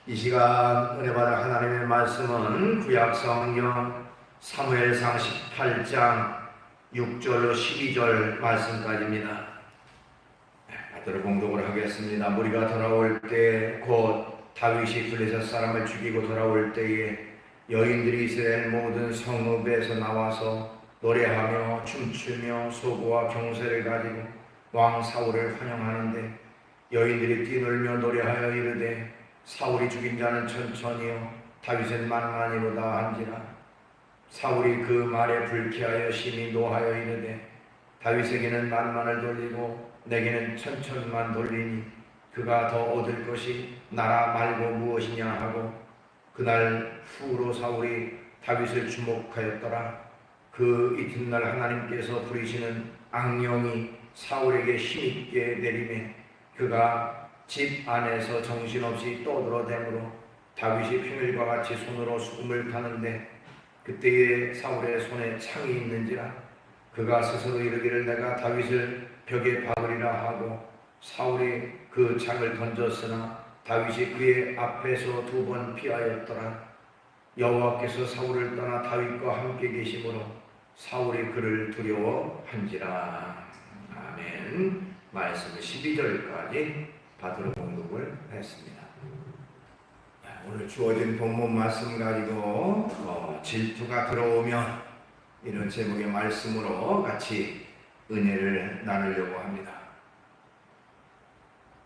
이 시간 은혜 받을 하나님의 말씀은 구약 성경 사무엘상 18장 6절로 12절 말씀까지입니다. 받들어 공독을 하겠습니다. 무리가 돌아올 때 곧 다윗이 블레셋 사람을 죽이고 돌아올 때에 여인들이 이스라엘 모든 성읍에서 나와서 노래하며 춤추며 소고와 경세를 가지고 왕 사울을 환영하는데 여인들이 뛰놀며 노래하여 이르되 사울이 죽인 자는 천천히요 다윗은 만만히로다 한지라. 사울이 그 말에 불쾌하여 심히 노하여 이르되 다윗에게는 만만을 돌리고 내게는 천천만 돌리니 그가 더 얻을 것이 나라 말고 무엇이냐 하고 그날 후로 사울이 다윗을 주목하였더라. 그 이튿날 하나님께서 부리시는 악령이 사울에게 힘있게 내리매 그가 집 안에서 정신없이 떠들어대므로 다윗이 평일과 같이 손으로 수금을 타는데 그때에 사울의 손에 창이 있는지라. 그가 스스로 이르기를 내가 다윗을 벽에 박으리라 하고 사울이 그 창을 던졌으나 다윗이 그의 앞에서 2번 피하였더라. 여호와께서 사울을 떠나 다윗과 함께 계심으로 사울이 그를 두려워한지라. 아멘. 말씀 12절까지 받들어 공독을 했습니다. 오늘 주어진 본문 말씀 가지고 질투가 들어오면 이런 제목의 말씀으로 같이 은혜를 나누려고 합니다.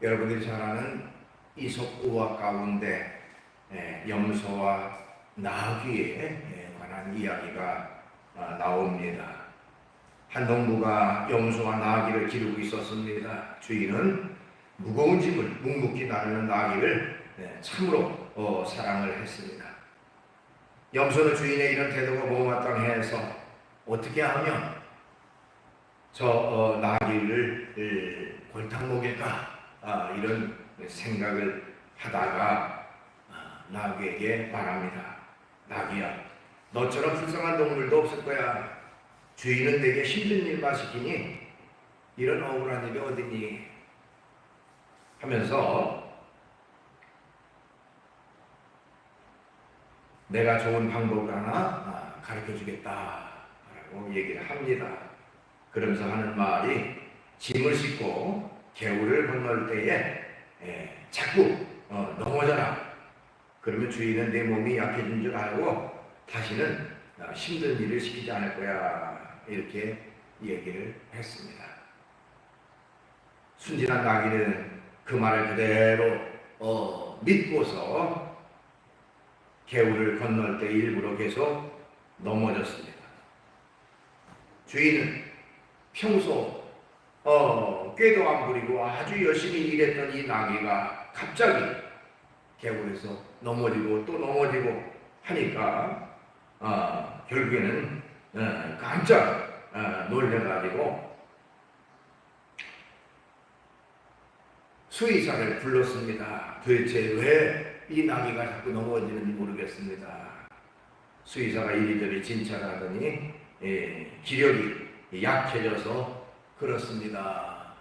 여러분들이 잘 아는 이솝우화 가운데 염소와 나귀에 관한 이야기가 나옵니다. 한 농부가 염소와 나귀를 기르고 있었습니다. 주인은 무거운 짐을 묵묵히 나르는 나귀를 참으로 사랑을 했습니다. 염소는 주인의 이런 태도가 못마땅해서 어떻게 하면 저 나귀를 골탕 먹일까 이런 생각을 하다가 나귀에게 말합니다. 나귀야, 너처럼 불쌍한 동물도 없을 거야. 주인은 내게 힘든 일만 시키니 이런 억울한 일이 어디니 하면서 내가 좋은 방법을 하나 가르쳐 주겠다 라고 얘기를 합니다. 그러면서 하는 말이 짐을 싣고 개울을 건널 때에 자꾸 넘어져라. 그러면 주인은 내 몸이 약해진 줄 알고 다시는 힘든 일을 시키지 않을 거야. 이렇게 얘기를 했습니다. 순진한 나귀는 그 말을 그대로 믿고서 개울을 건널 때 일부러 계속 넘어졌습니다. 주인은 평소 꾀도 안 부리고 아주 열심히 일했던 이 나귀가 갑자기 개울에서 넘어지고 또 넘어지고 하니까 결국에는 깜짝 놀래가지고 수의사를 불렀습니다. 도대체 왜 이 나귀가 자꾸 넘어지는지 모르겠습니다. 수의사가 이리저리 진찰하더니 기력이 약해져서 그렇습니다.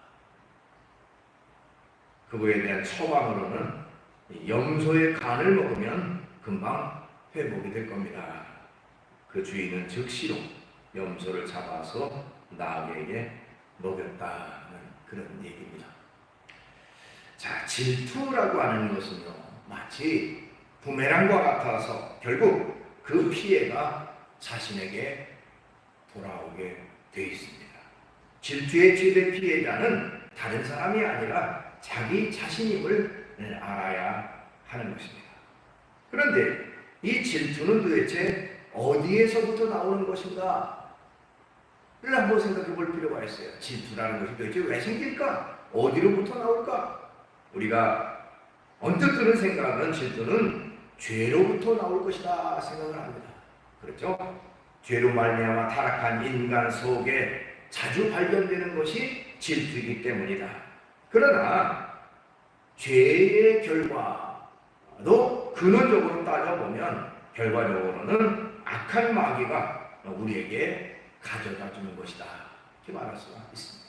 그거에 대한 처방으로는 염소의 간을 먹으면 금방 회복이 될 겁니다. 그 주인은 즉시로 염소를 잡아서 나귀에게 먹였다는 그런 얘기입니다. 자, 질투라고 하는 것은요, 마치 부메랑과 같아서 결국 그 피해가 자신에게 돌아오게 되어 있습니다. 질투의 최대 피해자는 다른 사람이 아니라 자기 자신임을 알아야 하는 것입니다. 그런데 이 질투는 도대체 어디에서부터 나오는 것인가? 를 한번 생각해 볼 필요가 있어요. 질투라는 것이 도대체 왜 생길까? 어디로부터 나올까? 우리가 언뜻 드는 생각은 질투는 죄로부터 나올 것이다 생각을 합니다. 그렇죠? 죄로 말미암아 타락한 인간 속에 자주 발견되는 것이 질투이기 때문이다. 그러나 죄의 결과도 근원적으로 따져보면 결과적으로는 악한 마귀가 우리에게 가져다 주는 것이다. 이렇게 말할 수가 있습니다.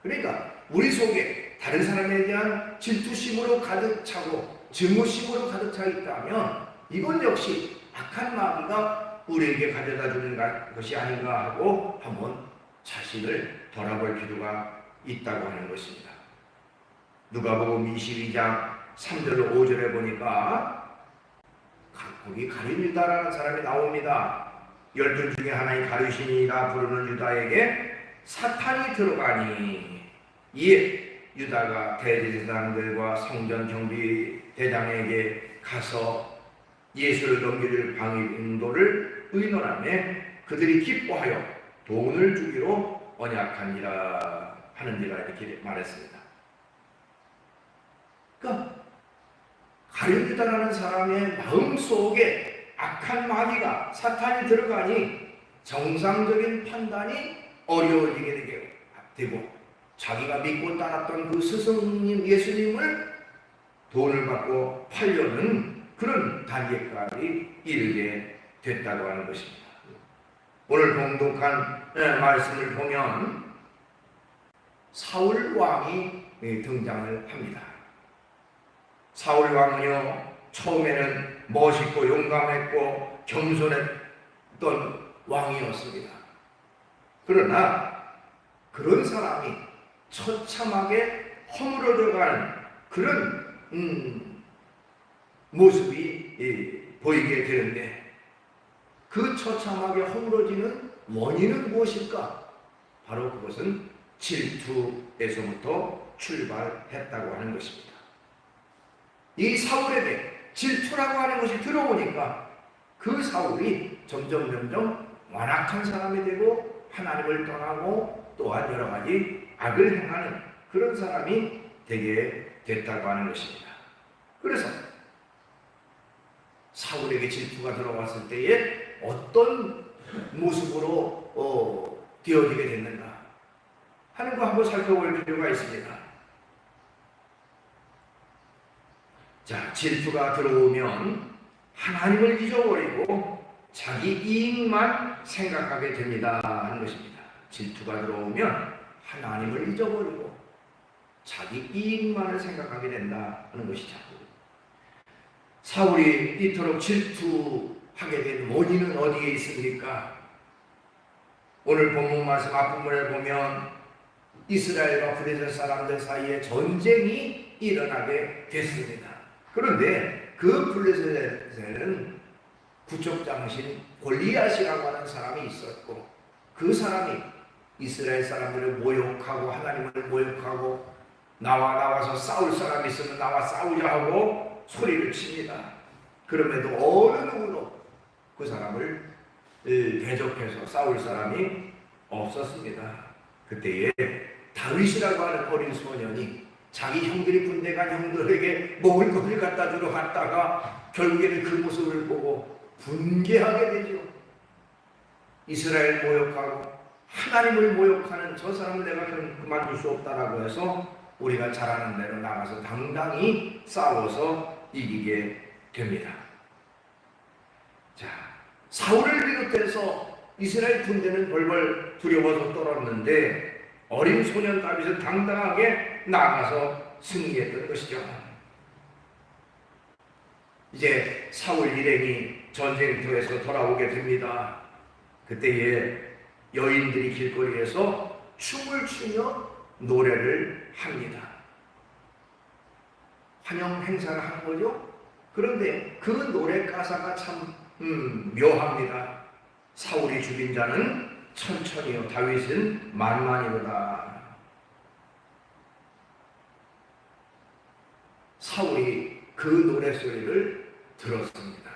그러니까 우리 속에 다른 사람에 대한 질투심으로 가득 차고 증오심으로 가득 차 있다면 이건 역시 악한 마귀가 우리에게 가져다 주는 것이 아닌가 하고 한번 자신을 돌아볼 필요가 있다고 하는 것입니다. 누가복음 22장 3절로 5절에 보니까 거기 가룟 유다라는 사람이 나옵니다. 12 중에 하나인 가룟이라 부르는 유다에게 사탄이 들어가니 이에 유다가 대제사장들과 성전 경비 대장에게 가서 예수를 넘기를 방인도를 의논하며 그들이 기뻐하여 돈을 주기로 언약하니라 하는지라 이렇게 말했습니다. 그러니까 가룟 유다라는 사람의 마음속에 악한 마귀가 사탄이 들어가니 정상적인 판단이 어려워지게 되고 자기가 믿고 따랐던 그 스승님 예수님을 돈을 받고 팔려는 그런 단계까지 이르게 됐다고 하는 것입니다. 오늘 봉독한 말씀을 보면 사울 왕이 등장을 합니다. 사울 왕은요, 처음에는 멋있고 용감했고 겸손했던 왕이었습니다. 그러나 그런 사람이 처참하게 허물어져가는 그런 모습이 보이게 되는데 그 처참하게 허물어지는 원인은 무엇일까? 바로 그것은 질투에서부터 출발했다고 하는 것입니다. 이 사울에게 질투라고 하는 것이 들어오니까 그 사울이 점점 완악한 사람이 되고 하나님을 떠나고 또한 여러 가지 악을 행하는 그런 사람이 되게 됐다고 하는 것입니다. 그래서 사울에게 질투가 들어왔을 때에 어떤 모습으로 되어지게 됐는가 하는 거 한번 살펴볼 필요가 있습니다. 자, 질투가 들어오면 하나님을 잊어버리고 자기 이익만 생각하게 됩니다 하는 것입니다. 질투가 들어오면 하나님을 잊어버리고 자기 이익만을 생각하게 된다 하는 것이죠. 사울이 이토록 질투하게 된 원인은 어디에 있습니까? 오늘 본문 말씀 앞부분에 보면 이스라엘과 블레셋 사람들 사이에 전쟁이 일어나게 됐습니다. 그런데 그 블레셋에는 구척장신 골리앗이라고 하는 사람이 있었고 그 사람이 이스라엘 사람들을 모욕하고 하나님을 모욕하고 나와서 싸울 사람이 있으면 나와 싸우자 하고 소리를 칩니다. 그럼에도 어느 누구도 그 사람을 대적해서 싸울 사람이 없었습니다. 그때에 다윗이라고 하는 어린 소년이 자기 형들이 군대 간 형들에게 먹을 것을 갖다 주러 갔다가 결국에는 그 모습을 보고 분개하게 되죠. 이스라엘 모욕하고 하나님을 모욕하는 저 사람을 내가 그만둘 수 없다라고 해서 우리가 잘 아는 대로 나가서 당당히 싸워서 이기게 됩니다. 자, 사울을 비롯해서 이스라엘 군대는 벌벌 두려워서 떨었는데 어린 소년 다윗은 당당하게 나가서 승리했던 것이죠. 이제 사울 일행이 전쟁터에서 돌아오게 됩니다. 그때에 여인들이 길거리에서 춤을 추며 노래를 합니다. 환영 행사를 하는 거죠. 그런데 그 노래 가사가 참 묘합니다. 사울이 죽인 자는 천천히요 다윗은 만만이로다. 사울이 그 노래소리를 들었습니다.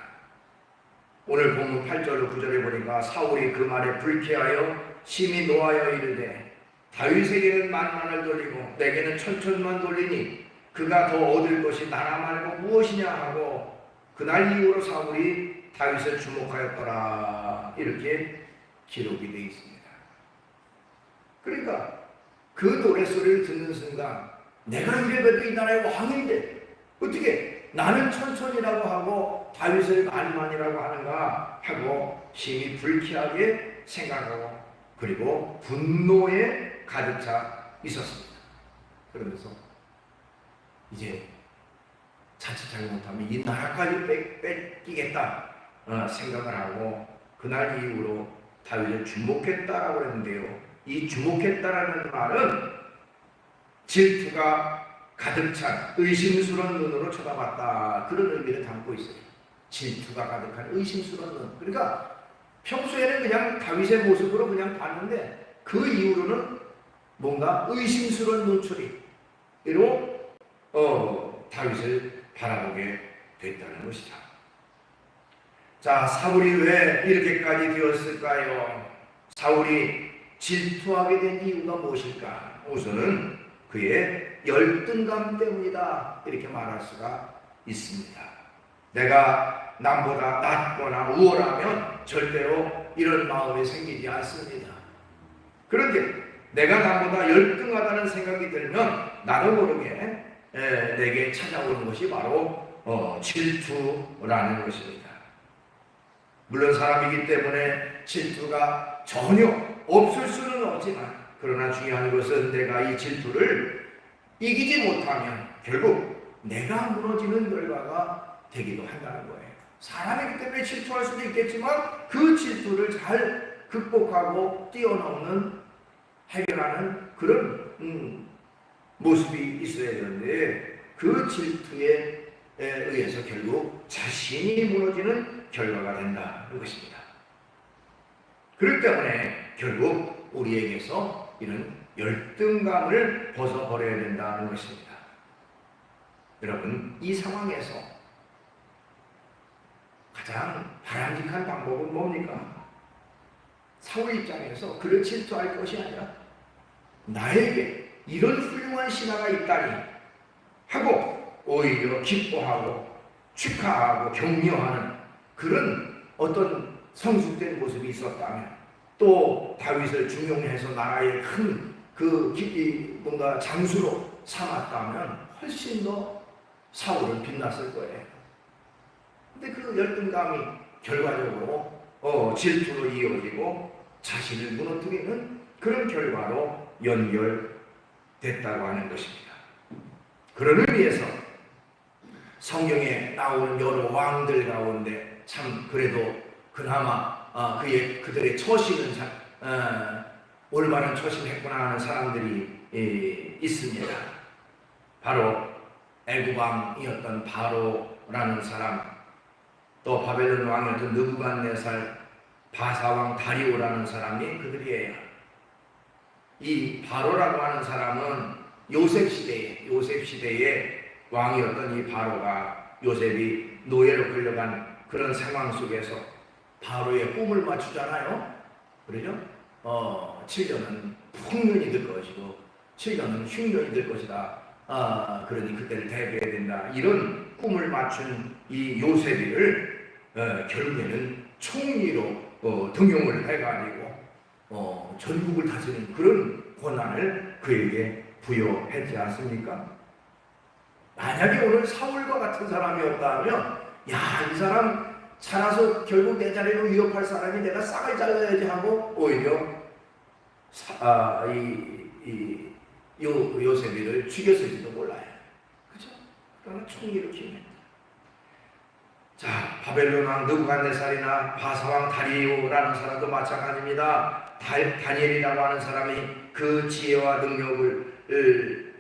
오늘 본문 8절로 9절에 보니까 사울이 그 말에 불쾌하여 심히 노하여 이르되 다윗에게는 만만을 돌리고 내게는 천천만 돌리니 그가 더 얻을 것이 나라 말고 무엇이냐 하고 그날 이후로 사울이 다윗을 주목하였더라 이렇게 기록이 되어 있습니다. 그러니까 그 노래소리를 듣는 순간 내가 이래봬도 이 나라의 왕인데 어떻게 나는 천천이라고 하고 다윗을 만만이라고 하는가 하고 심히 불쾌하게 생각하고 그리고 분노에 가득 차 있었습니다. 그러면서 이제 자칫 잘못하면 이 나라까지 뺏기겠다 생각을 하고 그날 이후로 다윗을 주목했다라고 그랬는데요. 이 주목했다라는 말은 질투가 가득 찬 의심스러운 눈으로 쳐다봤다, 그런 의미를 담고 있어요. 질투가 가득한 의심스러운 눈. 그러니까 평소에는 그냥 다윗의 모습으로 그냥 봤는데 그 이후로는 뭔가 의심스러운 눈초리로 다윗을 바라보게 됐다는 것이죠. 자, 사울이 왜 이렇게까지 되었을까요? 사울이 질투하게 된 이유가 무엇일까? 우선은 그의 열등감 때문이다, 이렇게 말할 수가 있습니다. 내가 남보다 낫거나 우월하면 절대로 이런 마음이 생기지 않습니다. 그런데 내가 남보다 열등하다는 생각이 들면 나도 모르게 내게 찾아오는 것이 바로 질투라는 것입니다. 물론 사람이기 때문에 질투가 전혀 없을 수는 없지만, 그러나 중요한 것은 내가 이 질투를 이기지 못하면 결국 내가 무너지는 결과가 되기도 한다는 거예요. 사람이기 때문에 질투할 수도 있겠지만 그 질투를 잘 극복하고 뛰어넘는, 해결하는 그런 모습이 있어야 되는데, 그 질투에 의해서 결국 자신이 무너지는 결과가 된다는 것입니다. 그렇기 때문에 결국 우리에게서 이런 열등감을 벗어버려야 된다는 것입니다. 여러분, 이 상황에서 가장 바람직한 방법은 뭡니까? 사울 입장에서 그를 질투할 것이 아니라 나에게 이런 훌륭한 신하가 있다니 하고 오히려 기뻐하고 축하하고 격려하는 그런 어떤 성숙된 모습이 있었다면, 또 다윗을 중용해서 나라의 큰 뭔가 장수로 삼았다면 훨씬 더 사울은 빛났을 거예요. 근데 그 열등감이 결과적으로 질투로 이어지고 자신을 무너뜨리는 그런 결과로 연결됐다고 하는 것입니다. 그런 의미에서 성경에 나오는 여러 왕들 가운데 참 그래도 그나마 그들의 처신은 올바른 처신했구나 하는 사람들이 있습니다. 바로 애굽 왕이었던 바로라는 사람, 또 바벨론 왕이었던 느부갓네살, 바사왕 다리오라는 사람이 그들이에요. 이 바로라고 하는 사람은 요셉 시대의 왕이었던 이 바로가, 요셉이 노예로 끌려간 그런 상황 속에서 바로의 꿈을 맞추잖아요. 그러죠? 7년은 풍년이 될 것이고 7년은 흉년이 될 것이다. 그러니 그때를 대비해야 된다. 이런 꿈을 맞춘 이 요셉이를 결국에는 총리로 등용을 해가지고 전국을 다스리는 그런 권한을 그에게 부여했지 않습니까? 만약에 오늘 사울과 같은 사람이었다면, 야, 이 사람 살아서 결국 내 자리로 위협할 사람이 내가 싹을 잘라야지 하고 오히려 요셉이를 죽였을지도 몰라요. 그죠? 그러나 총리로 기용했다. 자, 바벨론 왕 느부갓네살이나 바사왕 다리오라는 사람도 마찬가지입니다. 다니엘이라고 하는 사람이 그 지혜와 능력을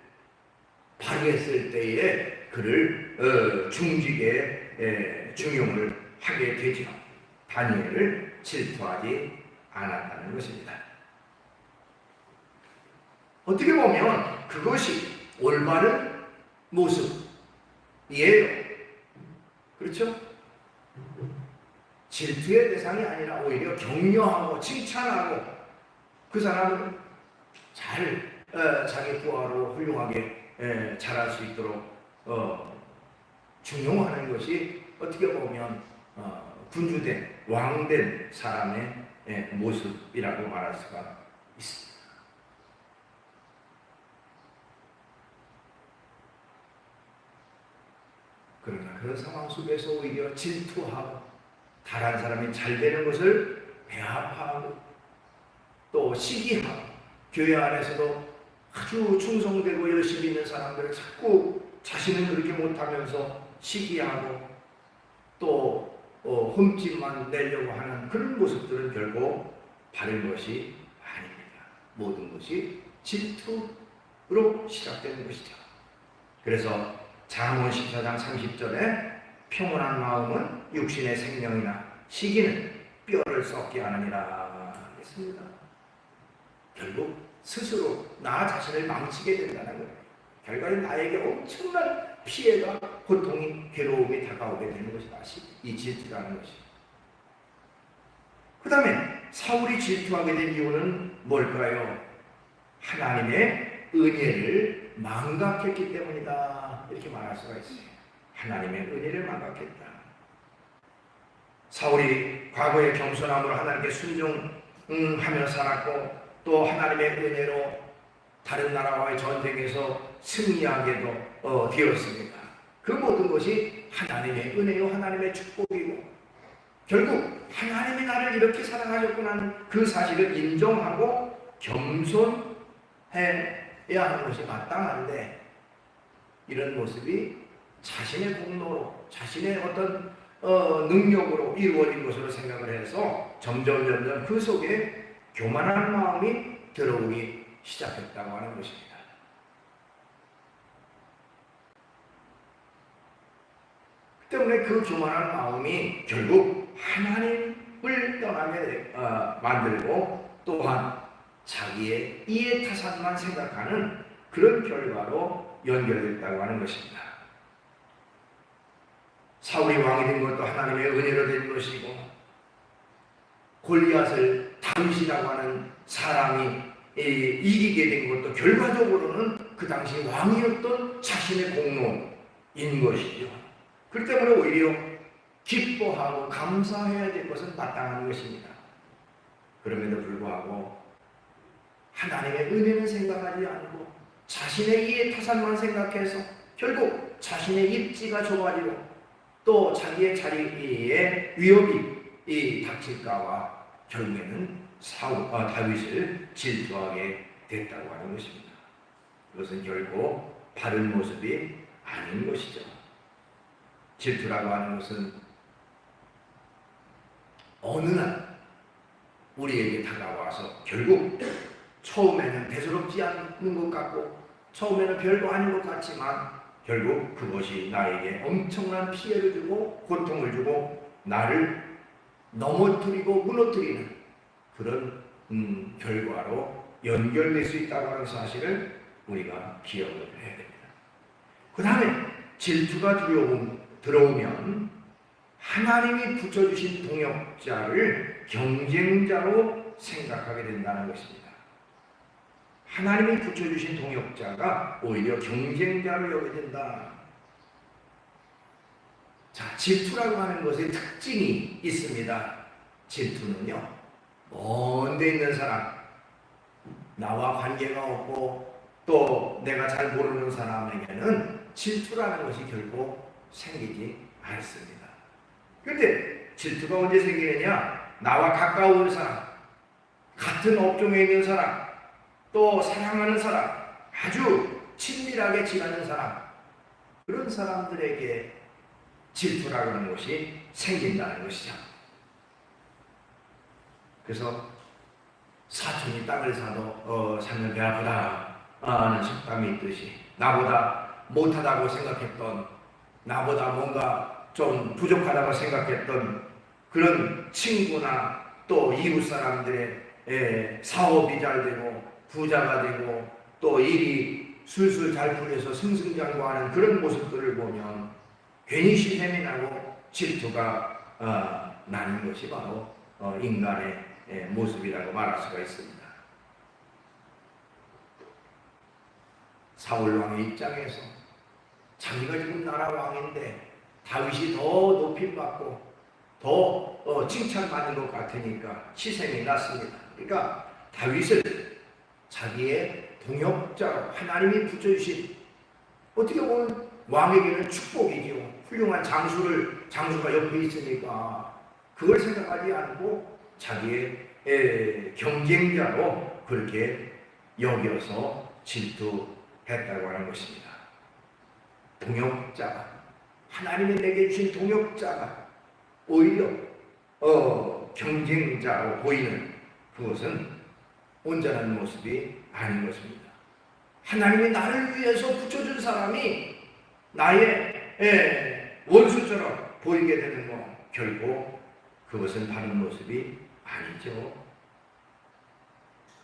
발휘했을 때에 그를 중직에 중용을 하게 되죠. 다니엘을 질투하지 않았다는 것입니다. 어떻게 보면 그것이 올바른 모습이에요. 그렇죠? 질투의 대상이 아니라 오히려 격려하고 칭찬하고 그 사람을 잘 자기 부하로 훌륭하게 잘할 수 있도록 중용하는 것이 어떻게 보면 군주된 왕된 사람의 모습이라고 말할 수가 있습니다. 그러나 그런 상황 속에서 오히려 질투하고 다른 사람이 잘 되는 것을 배합하고 또 시기하고, 교회 안에서도 아주 충성되고 열심히 있는 사람들을 자꾸 자신은 그렇게 못하면서 시기하고 또 흠집만 내려고 하는 그런 모습들은 결국 바른 것이 아닙니다. 모든 것이 질투로 시작되는 것이죠. 그래서 잠언 14장 30절에 평온한 마음은 육신의 생명이나 시기는 뼈를 썩게 하느니라 했습니다. 결국 스스로 나 자신을 망치게 된다는 거예요. 결과에 나에게 엄청난 피해가, 고통이, 괴로움이 다가오게 되는 것이다. 이 질투라는 것이. 그 다음에 사울이 질투하게 된 이유는 뭘까요? 하나님의 은혜를 망각했기 때문이다. 이렇게 말할 수가 있어요. 하나님의 은혜를 망각했다. 사울이 과거의 겸손함으로 하나님께 순종하며 살았고 또 하나님의 은혜로 다른 나라와의 전쟁에서 승리하게도 되었습니다. 그 모든 것이 하나님의 은혜요 하나님의 축복이고 결국 하나님이 나를 이렇게 사랑하셨구나 하는 그 사실을 인정하고 겸손해야 하는 것이 마땅한데 이런 모습이 자신의 공로로 자신의 어떤 능력으로 이루어진 것으로 생각을 해서 점점 그 속에 교만한 마음이 들어오기 시작했다고 하는 것입니다. 그 때문에 그 교만한 마음이 결국 하나님을 떠나게 만들고 또한 자기의 이해타산만 생각하는 그런 결과로 연결됐다고 하는 것입니다. 사울이 왕이 된 것도 하나님의 은혜로 된 것이고 골리앗을 다윗이라고 하는 사람이 이기게 된 것도 결과적으로는 그 당시 왕이었던 자신의 공로인 것이죠. 그렇기 때문에 오히려 기뻐하고 감사해야 될 것은 마땅한 것입니다. 그럼에도 불구하고 하나님의 은혜는 생각하지 않고 자신의 이해타산만 생각해서 결국 자신의 입지가 좁아지고 또 자기의 자리에 위협이 닥칠까봐 결국에는 다윗을 질투하게 됐다고 하는 것입니다. 그것은 결국 바른 모습이 아닌 것이죠. 질투라고 하는 것은 어느 날 우리에게 다가와서 결국 처음에는 대수롭지 않는 것 같고 처음에는 별거 아닌 것 같지만 결국 그것이 나에게 엄청난 피해를 주고 고통을 주고 나를 넘어뜨리고 무너뜨리는 그런 결과로 연결될 수 있다고 하는 사실을 우리가 기억을 해야 됩니다. 그 다음에 질투가 들어오면 하나님이 붙여주신 동역자를 경쟁자로 생각하게 된다는 것입니다. 하나님이 붙여주신 동역자가 오히려 경쟁자로 여겨야 된다. 자, 질투라고 하는 것의 특징이 있습니다. 질투는요, 먼데 있는 사람, 나와 관계가 없고 또 내가 잘 모르는 사람에게는 질투라는 것이 결국 생기지 않습니다. 그런데 질투가 언제 생기느냐? 나와 가까운 사람, 같은 업종에 있는 사람, 또 사랑하는 사람, 아주 친밀하게 지내는 사람, 그런 사람들에게 질투라고 하는 것이 생긴다는 것이죠. 그래서 사촌이 땅을 사도 사면 배 아프다 하는 속담이 있듯이 나보다 못하다고 생각했던, 나보다 뭔가 좀 부족하다고 생각했던 그런 친구나 또 이웃 사람들의 사업이 잘 되고 부자가 되고 또 일이 술술 잘 풀려서 승승장구하는 그런 모습들을 보면 괜히 시샘이 나고 질투가 나는 것이 바로 인간의 모습이라고 말할 수가 있습니다. 사울 왕의 입장에서 자기가 지금 나라 왕인데 다윗이 더 높임받고 더 칭찬받는 것 같으니까 시샘이 났습니다. 그러니까 다윗을 자기의 동역자로 하나님이 붙여주신, 어떻게 보면 왕에게는 축복이죠. 훌륭한 장수가 옆에 있으니까 그걸 생각하지 않고 자기의 경쟁자로 그렇게 여겨서 질투했다고 하는 것입니다. 동역자가 하나님이 내게 주신 동역자가 오히려 경쟁자로 보이는 그것은 온전한 모습이 아닌 것입니다. 하나님이 나를 위해서 붙여준 사람이 나의 원수처럼 보이게 되는 것, 결코 그것은 바른 모습이 아니죠.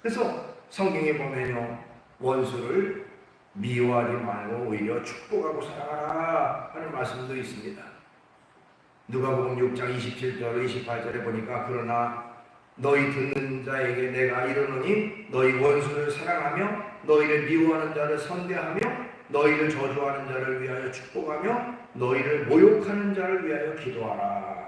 그래서 성경에 보면요, 원수를 미워하지 말고 오히려 축복하고 사랑하라 하는 말씀도 있습니다. 누가복음 6장 27절 28절에 보니까 그러나 너희 듣는 자에게 내가 이르노니 너희 원수를 사랑하며 너희를 미워하는 자를 선대하며 너희를 저주하는 자를 위하여 축복하며 너희를 모욕하는 자를 위하여 기도하라.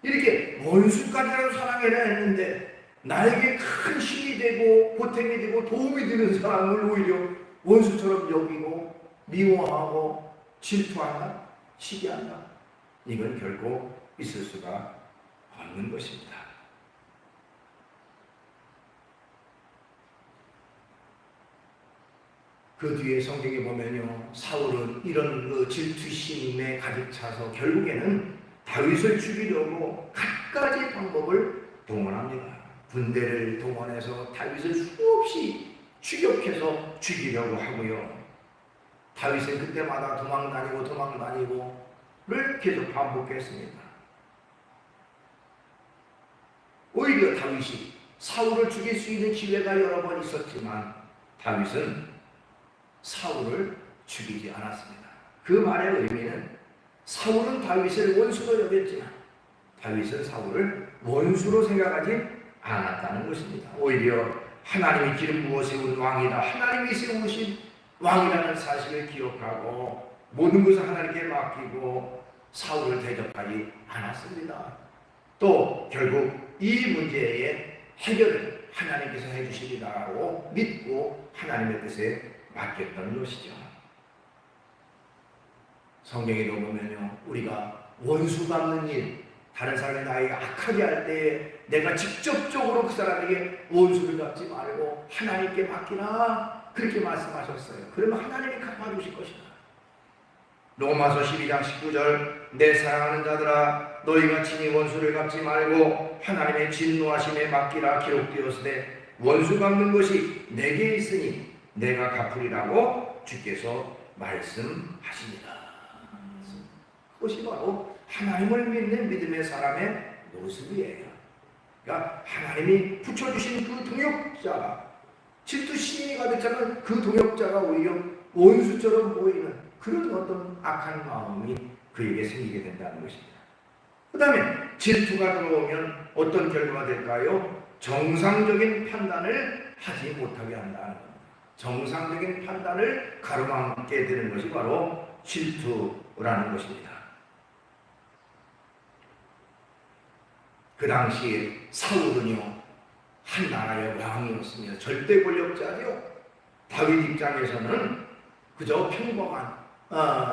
이렇게 원수까지라도 사랑해야 했는데 나에게 큰 힘이 되고 보탬이 되고 도움이 되는 사람을 오히려 원수처럼 여기고 미워하고 질투한다, 시기한다. 이건 결코 있을 수가 없는 것입니다. 그 뒤에 성경에 보면요, 사울은 이런 질투심에 가득 차서 결국에는 다윗을 죽이려고 갖가지 방법을 동원합니다. 군대를 동원해서 다윗을 수없이 추격해서 죽이려고 하고요. 다윗은 그때마다 도망다니고를 계속 반복했습니다. 오히려 다윗이 사울을 죽일 수 있는 기회가 여러 번 있었지만 다윗은 사울을 죽이지 않았습니다. 그 말의 의미는 사울은 다윗을 원수로 여겼지만 다윗은 사울을 원수로 생각하지 않았다는 것입니다. 오히려 하나님이 기름 부어 세운 왕이다, 하나님이 세우신 왕이라는 사실을 기억하고 모든 것을 하나님께 맡기고 사울을 대적하지 않았습니다. 또 결국 이 문제의 해결을 하나님께서 해주시리라고 믿고 하나님의 뜻에 맡겼던 것이죠. 성경에도 보면요, 우리가 원수 갚는 일, 다른 사람이 나에게 악하게 할 때 내가 직접적으로 그 사람에게 원수를 갚지 말고 하나님께 맡기라, 그렇게 말씀하셨어요. 그러면 하나님이 갚아주실 것이다. 로마서 12장 19절 내 사랑하는 자들아 너희가 친히 원수를 갚지 말고 하나님의 진노하심에 맡기라 기록되었으되 원수 갚는 것이 내게 있으니 내가 갚으리라고 주께서 말씀하십니다. 그것이 바로 하나님을 믿는 믿음의 사람의 모습이에요. 그러니까 하나님이 붙여주신 그 동역자가 질투심이 가득 차면 그 동역자가 오히려 원수처럼 보이는 그런 어떤 악한 마음이 그에게 생기게 된다는 것입니다. 그 다음에 질투가 들어오면 어떤 결과가 될까요? 정상적인 판단을 하지 못하게 한다는 겁니다. 정상적인 판단을 가로막게 되는 것이 바로 질투라는 것입니다. 그 당시에 사울은요, 한 나라의 왕이었으며 절대 권력자죠. 다윗 입장에서는 그저 평범한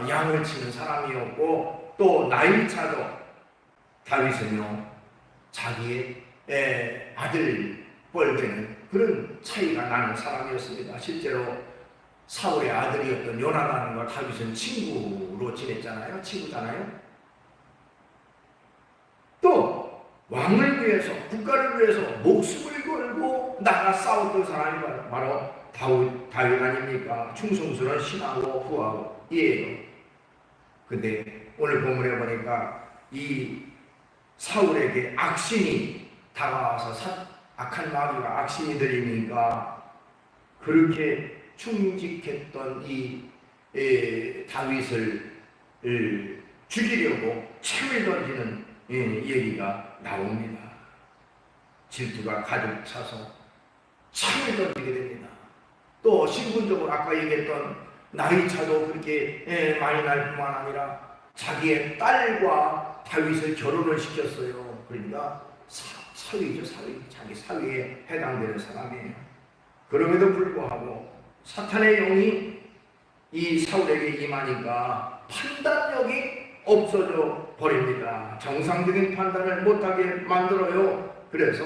양을 치는 사람이었고 또 나이 차도 다윗은요 자기의 아들 뻘되는 그런 차이가 나는 사람이었습니다. 실제로 사울의 아들이었던 요나단과 다윗은 친구로 지냈잖아요. 친구잖아요. 또 왕을 위해서, 국가를 위해서 목숨을 걸고 나가 싸웠던 사람이 바로 다윗 아닙니까? 충성스러운 신하고 후하고이에요. 근데 오늘 본문에 보니까 이 사울에게 악신이 다가와서 악한 마귀가 악신이 들리니까 그렇게 충직했던 이 다윗을 죽이려고 창을 던지는 얘기가 나옵니다. 질투가 가득 차서 창을 던지게 됩니다. 또 신분적으로 아까 얘기했던 나이 차도 그렇게 많이 날 뿐만 아니라 자기의 딸과 다윗을 결혼을 시켰어요. 그러니까 사위죠, 사위. 자기 사위에 해당되는 사람이에요. 그럼에도 불구하고 사탄의 영이 이 사울에게 임하니까 판단력이 없어져 버립니다. 정상적인 판단을 못하게 만들어요. 그래서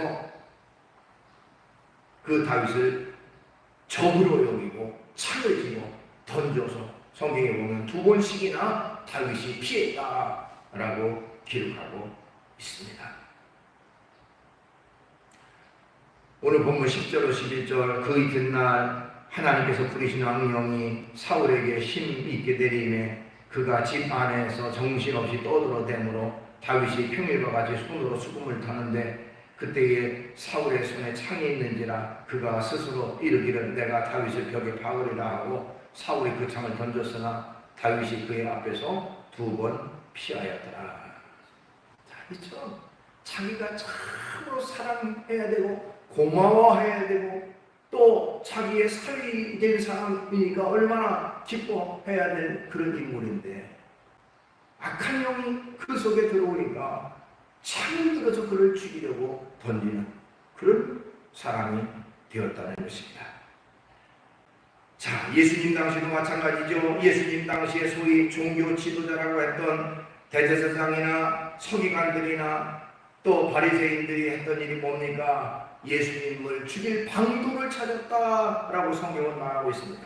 그 다윗을 적으로 여기고 창을 쥐고 던져서 성경에 보면 2번씩이나 다윗이 피했다라고 기록하고 있습니다. 오늘 본문 10절 11절 그 이튿날 하나님께서 부리신 왕령이 사울에게 힘 있게 내림에 그가 집 안에서 정신없이 떠들어대므로 다윗이 평일과 같이 손으로 수금을 타는데 그때에 사울의 손에 창이 있는지라 그가 스스로 이르기를 내가 다윗을 벽에 박으리라 하고 사울이 그 창을 던졌으나 다윗이 그의 앞에서 2번 피하였더라. 다윗처럼 자기가 참으로 사랑해야 되고 고마워해야 되고 또 자기의 살이 된 사람이니까 얼마나 기뻐해야 될 그런 인물인데 악한 영이 그 속에 들어오니까 창을 들어서 그를 죽이려고 던지는 그런 사람이 되었다는 것입니다. 자, 예수님 당시도 마찬가지죠. 예수님 당시에 소위 종교 지도자라고 했던 대제사장이나 서기관들이나 또 바리새인들이 했던 일이 뭡니까? 예수님을 죽일 방도를 찾았다라고 성경은 말하고 있습니다.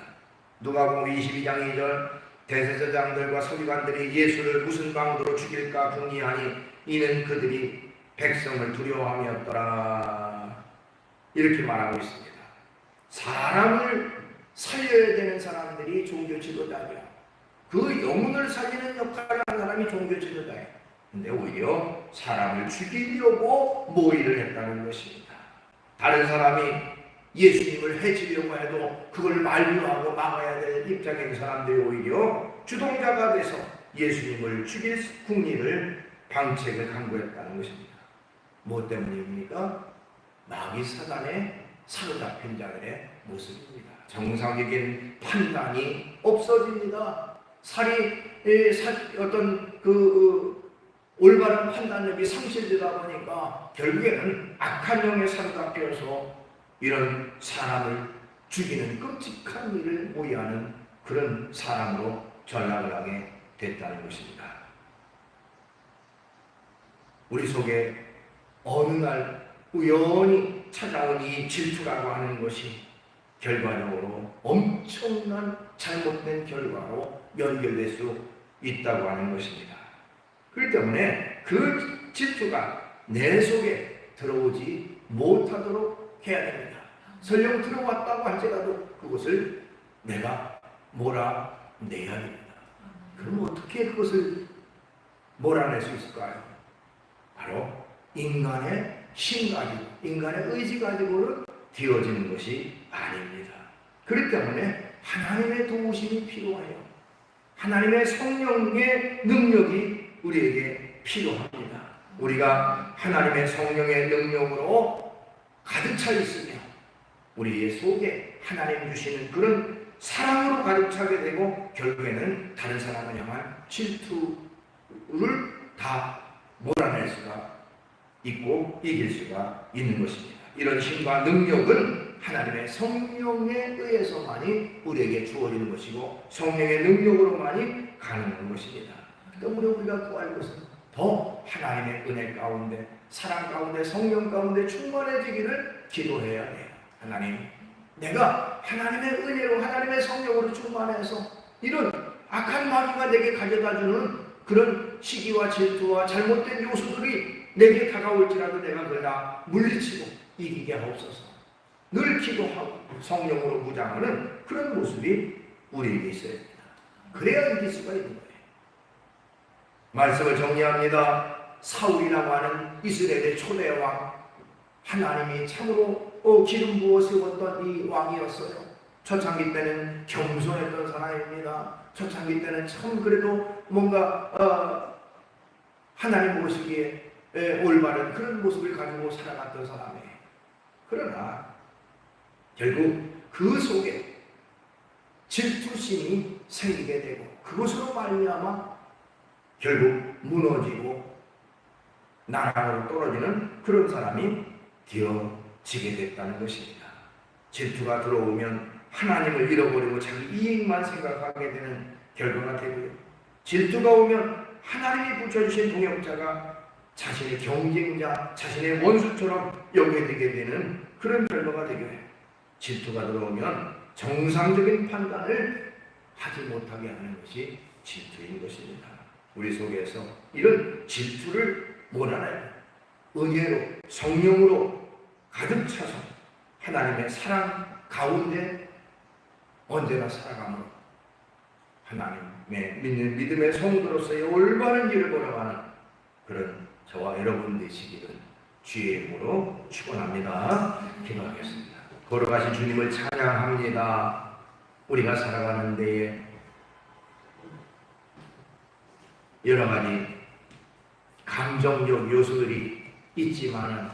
누가복음 22장 2절 대제사장들과 서기관들이 예수를 무슨 방도로 죽일까 궁리하니 이는 그들이 백성을 두려워함이었더라. 이렇게 말하고 있습니다. 사람을 살려야 되는 사람들이 종교 지도자예요. 그 영혼을 살리는 역할을 하는 사람이 종교 지도자예요. 근데 오히려 사람을 죽이려고 모의를 했다는 것입니다. 다른 사람이 예수님을 해치려고 해도 그걸 만류하고 막아야 될 입장인 사람들이 오히려 주동자가 돼서 예수님을 죽일 궁리를 방책을 강구했다는 것입니다. 무엇 때문입니까? 마귀 사단의 사로잡힌 자들의 모습입니다. 정상적인 판단이 없어집니다. 어떤 올바른 판단력이 상실되다 보니까 결국에는 악한 영에 사로잡혀서 이런 사람을 죽이는 끔찍한 일을 모의하는 그런 사람으로 전락을 하게 됐다는 것입니다. 우리 속에 어느 날 우연히 찾아온 이 질투라고 하는 것이 결과적으로 엄청난 잘못된 결과로 연결될 수 있다고 하는 것입니다. 그렇기 때문에 그 질투가 내 속에 들어오지 못하도록 해야 됩니다. 설령 들어왔다고 할지라도 그것을 내가 몰아내야 됩니다. 그럼 어떻게 그것을 몰아낼 수 있을까요? 바로 인간의 힘 가지고 인간의 의지 가지고는 되어지는 것이 아닙니다. 그렇기 때문에 하나님의 도우심이 필요해요. 하나님의 성령의 능력이 우리에게 필요합니다. 우리가 하나님의 성령의 능력으로 가득 차 있으며 우리의 속에 하나님 주시는 그런 사랑으로 가득 차게 되고 결국에는 다른 사람을 향한 질투를 다 몰아낼 수가 있고 이길 수가 있는 것입니다. 이런 힘과 능력은 하나님의 성령에 의해서만이 우리에게 주어지는 것이고 성령의 능력으로만이 가능한 것입니다. 때문에 우리가 구할 것은 더 하나님의 은혜 가운데 사랑 가운데 성령 가운데 충만해지기를 기도해야 해요. 하나님, 내가 하나님의 은혜로 하나님의 성령으로 충만해서 이런 악한 마귀가 내게 가져다주는 그런 시기와 질투와 잘못된 요소들이 내게 다가올지라도 내가 그걸 다 물리치고 이기게 하옵소서. 늘 기도하고 성령으로 무장하는 그런 모습이 우리에게 있어야 됩니다. 그래야 이길 수가 있는 거예요. 말씀을 정리합니다. 사울이라고 하는 이스라엘의 초대왕, 하나님이 참으로 기름 부어 세웠던 이 왕이었어요. 초창기 때는 겸손했던 사람입니다. 초창기 때는 참 그래도 뭔가 하나님 보시기에 올바른 그런 모습을 가지고 살아갔던 사람이에요. 그러나 결국 그 속에 질투심이 생기게 되고 그것으로 말미암아 결국 무너지고 나락으로 떨어지는 그런 사람이 되어지게 됐다는 것입니다. 질투가 들어오면 하나님을 잃어버리고 자기 이익만 생각하게 되는 결과가 되고요. 질투가 오면 하나님이 붙여주신 동역자가 자신의 경쟁자, 자신의 원수처럼 여겨지게 되는 그런 결과가 되게 해요. 질투가 들어오면 정상적인 판단을 하지 못하게 하는 것이 질투인 것입니다. 우리 속에서 이런 질투를 몰아내요. 은혜로 성령으로 가득 차서 하나님의 사랑 가운데 언제나 살아가므로 하나님의 믿는 믿음의 성도로서의 올바른 길을 걸어가는 그런 저와 여러분 되시기를 주의 이름으로 축원합니다. 기도하겠습니다. 걸어가신 주님을 찬양합니다. 우리가 살아가는 데에 여러 가지 감정적 요소들이 있지만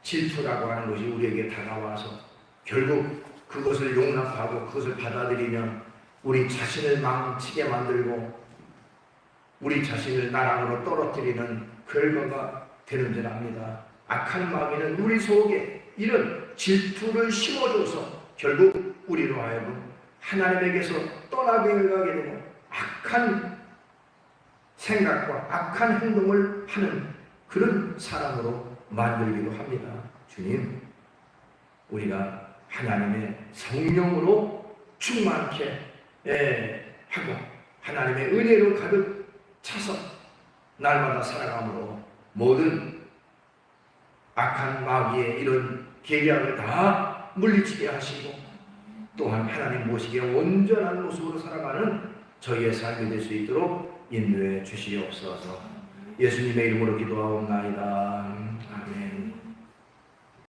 질투라고 하는 것이 우리에게 다가와서 결국 그것을 용납하고 그것을 받아들이면 우리 자신을 망치게 만들고 우리 자신을 나락으로 떨어뜨리는 결과가 되는 줄 압니다. 악한 마귀는 우리 속에 이런 질투를 심어줘서 결국 우리로 하여금 하나님에게서 떠나게 가게 되고 악한 생각과 악한 행동을 하는 그런 사람으로 만들기도 합니다. 주님, 우리가 하나님의 성령으로 충만케 하고 하나님의 은혜로 가득 차서 날마다 살아감으로 모든 악한 마귀의 이런 계략을 다 물리치게 하시고 또한 하나님 모시기에 온전한 모습으로 살아가는 저희의 삶이 될 수 있도록 인도해 주시옵소서. 예수님의 이름으로 기도하옵나이다. 아멘.